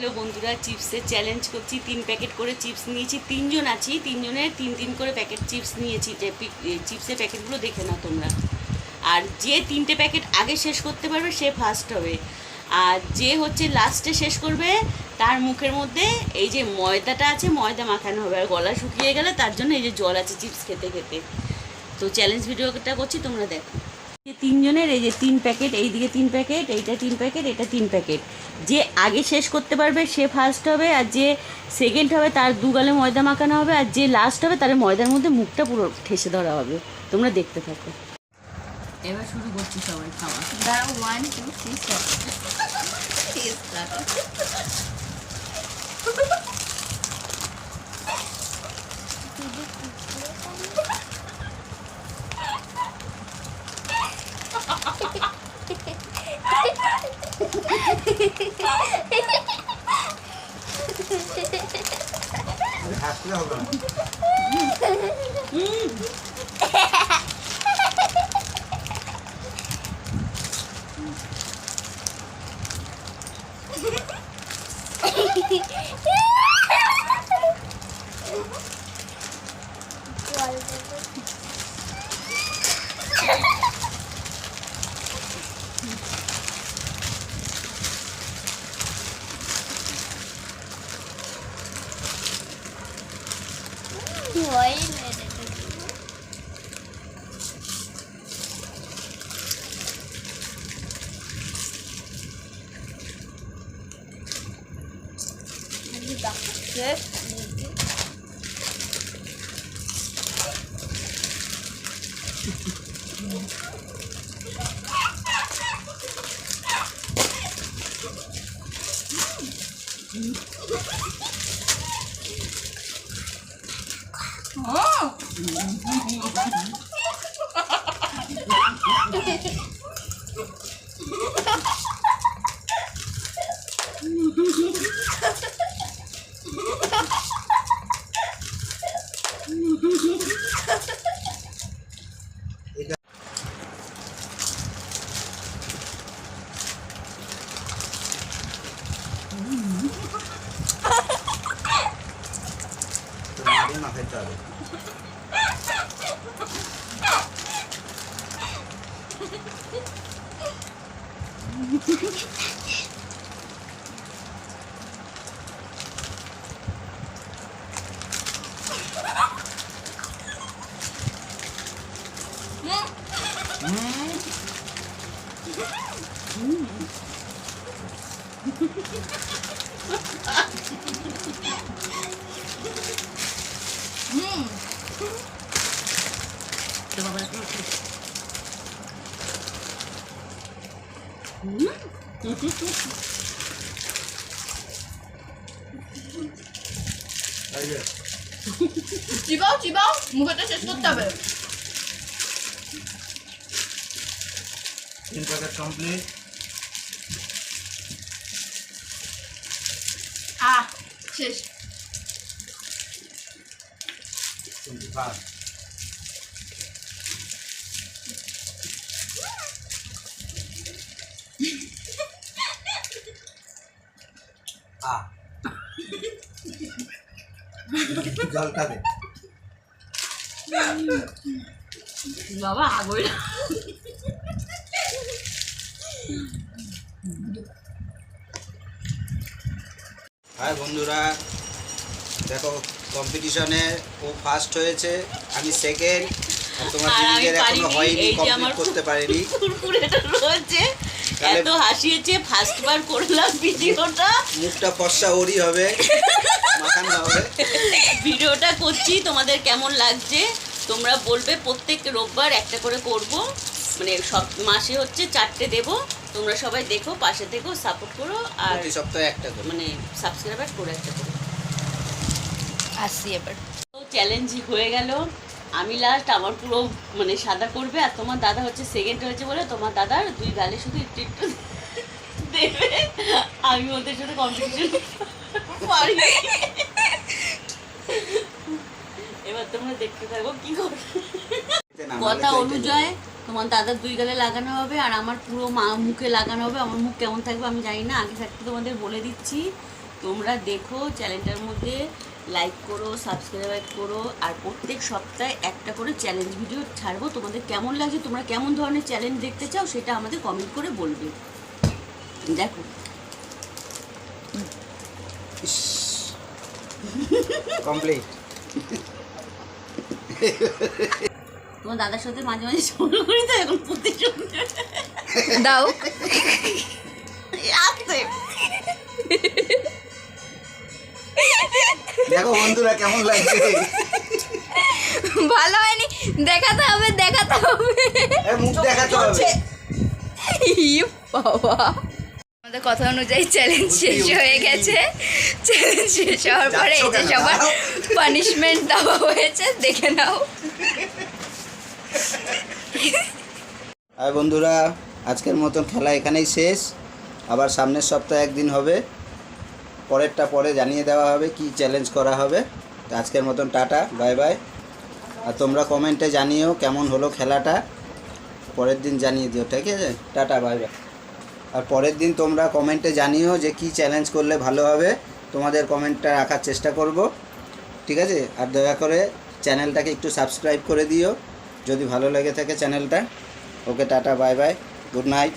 Hello বন্ধুরা, চিপসের challenge করছি। 3 প্যাকেট করে চিপস নিয়েছি, 3 জন আছি, 3 জনের 3 করে প্যাকেট চিপস নিয়েছি। যে চিপসের প্যাকেটগুলো দেখে নাও তোমরা। আর যে 3টে প্যাকেট আগে শেষ করতে পারবে সে ফার্স্ট হবে। আর যে হচ্ছে লাস্টে শেষ করবে তার মুখের মধ্যে এই যে ময়দাটা আছে, ময়দা মাখানো হবে। আর গলা শুকিয়ে গেলে তার জন্য এই যে জল আছে চিপস খেতে খেতে। তো চ্যালেঞ্জ ভিডিওটা করছি, তোমরা দেখো। 3 জনের এই যে 3 প্যাকেট, এইদিকে 3 প্যাকেট, এইটা 3 প্যাকেট, এটা 3 প্যাকেট। যে আগে শেষ করতে পারবে সে ফার্স্ট হবে, আর যে সেকেন্ড হবে তার 2 গালে ময়দা মাখানো হবে, আর যে লাস্ট হবে তার ময়দার মধ্যে মুখটা পুরো ঠেসে ধরা হবে। তোমরা দেখতে থাকো। এবার শুরু করছি সবাই খাওয়া। 1 2 3 হাসলে হবে না। না খেতে হবে। চিবাও চিবাও, মুখটা শেষ করতে হবে। 3 প্যাকেট কমপ্লিট। শেষ। জলটা দে বাবা আগোই। হাই বন্ধুরা, দেখো কম্পিটিশনে ও ফার্স্ট হয়েছে, আমি সেকেন্ড। আর তোমার দিদিদের এখনো হয়নি, কমপ্লিট করতে পারেনি। কুরকুরেটা রয়েছে, এত হাসিয়েছে। ফার্স্ট বার করলাম ভিডিওটা, মুখটা ফর্সা ওরই হবে, মাখানো হবে। ভিডিওটা করছি, তোমাদের কেমন লাগছে তোমরা বলবে। প্রত্যেক রোববার একটা করে করব, মানে সব মাসে হচ্ছে 4টে দেবো। তোমরা সবাই দেখো, পাশে থেকো, সাপোর্ট করো। আর প্রতি সপ্তাহে একটা করে, মানে সাবস্ক্রাইবার করে একটা করো। আসছি এবার। তো চ্যালেঞ্জ হয়ে গেল, আমি লাস্ট। আমার পুরো মানে সাদা করবে, আর তোমার দাদা হচ্ছে সেকেন্ড হয়েছে বলে তোমার দাদার 2 গালে শুধু একটু একটু দেবে। আমি ওদের সাথে কম্পিটিশন পারি। এবার তোমরা দেখতে থাকো কি করো। কথা অনুযায়ী তোমার দাদার 2 গালে লাগানো হবে, আর আমার পুরো মুখে লাগানো হবে। আমার মুখ কেমন থাকবে আমি জানি না, আগে থাকতে তোমাদের বলে দিচ্ছি। তোমরা দেখো, চ্যানেলটার মধ্যে লাইক করো, সাবস্ক্রাইব করো, আর প্রত্যেক সপ্তাহে একটা করে চ্যালেঞ্জ ভিডিও ছাড়বো। তোমাদের কেমন লাগছে, তোমরা কেমন ধরনের চ্যালেঞ্জ দেখতে চাও সেটা আমাদের কমেন্ট করে বলবে। দেখো কমপ্লিট। তোমার দাদার সাথে মাঝে মাঝে ঝগড়া করি তো এখন প্রতিশোধ দাও। আসতে। দেখো বন্ধুরা কেমন লাগছে। ভালো হয়নি, দেখাতে হবে দেখাতে হবে। মুখ দেখাতে হবে। বাবা, আমাদের কথা অনুযায়ী চ্যালেঞ্জ শেষ হয়ে গেছে। চ্যালেঞ্জ শেষ হওয়ার পরে এই যে সবার পানিশমেন্ট দেওয়া হয়েছে, দেখে নাও। আর বন্ধুরা, আজকের মতন খেলা এখানেই শেষ। আবার সামনের সপ্তাহে একদিন হবে, পরেরটা পরে জানিয়ে দেওয়া হবে কি চ্যালেঞ্জ করা হবে। তো আজকের মতন টাটা, বাই বাই। আর তোমরা কমেন্টে জানিও কেমন হলো খেলাটা, পরের দিন জানিয়ে দিও, ঠিক আছে? Tata, bye by. আর পরের দিন তোমরা কমেন্টে জানিও যে কি চ্যালেঞ্জ করলে ভালো হবে, তোমাদের কমেন্টটা রাখার চেষ্টা করব, ঠিক আছে? আর দয়া করে চ্যানেলটাকে একটু সাবস্ক্রাইব করে দিও যদি ভালো লেগে থাকে চ্যানেলটা। Okay, tata, bye bye, good night.